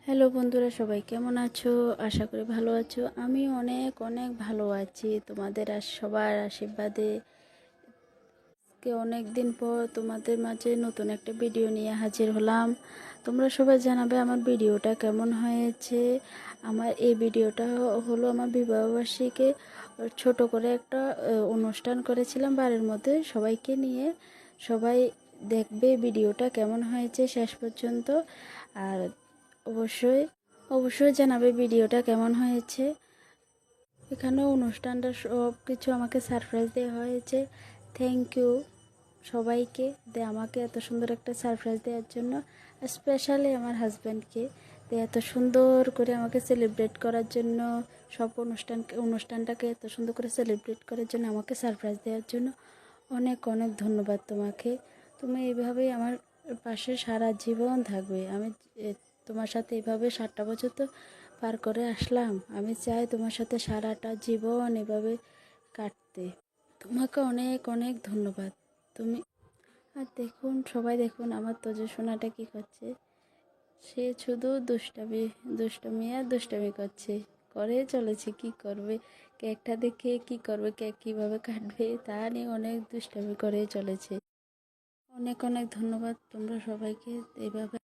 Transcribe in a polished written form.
Hello বন্ধুরা, সবাই কেমন আছো? আশা করি ভালো আছো। আমি অনেক অনেক ভালো আছি তোমাদের আর সবার আশীর্বাদে। অনেক দিন পর তোমাদের মাঝে নতুন একটা ভিডিও নিয়ে হাজির হলাম। তোমরা সবাই জানাবে আমার ভিডিওটা কেমন হয়েছে। আমার এই ভিডিওটা হলো আমার বিবাহবার্ষিকী ছোট করে একটা অনুষ্ঠান করেছিলাম বাড়ির মধ্যে সবাইকে নিয়ে। সবাই দেখবে ভিডিওটা কেমন হয়েছে শেষ পর্যন্ত। আর অবশ্যই অবশ্যই জানাবে ভিডিওটা কেমন হয়েছে। এখানে অনুষ্ঠানটা সব কিছু আমাকে সারপ্রাইজ দেওয়া হয়েছে। থ্যাংক ইউ সবাইকে আমাকে এত সুন্দর একটা সারপ্রাইজ দেওয়ার জন্য। স্পেশালি আমার হাজব্যান্ডকে এত সুন্দর করে আমাকে সেলিব্রেট করার জন্য, সব অনুষ্ঠানটাকে এত সুন্দর করে সেলিব্রেট করার জন্য, আমাকে সারপ্রাইজ দেওয়ার জন্য অনেক অনেক ধন্যবাদ তোমাকে। তুমি এইভাবেই আমার পাশে সারা জীবন থাকবে। আমি তোমার সাথে এইভাবে 7টা বছর তো পার করে আসলাম। আমি চাই তোমার সাথে সারাটা জীবন এভাবে কাটতে। তোমাকে অনেক অনেক ধন্যবাদ। তুমি আর দেখুন, সবাই দেখুন আমার তোজো সোনাটা কী করছে। সে শুধু দুষ্টামি আর দুষ্টামি করে চলেছে। কি করবে, কেকটা দেখে কি করবে, কেক কীভাবে কাটবে তা নিয়ে অনেক দুষ্টামি করে চলেছে। অনেক অনেক ধন্যবাদ তোমরা সবাইকে এইভাবে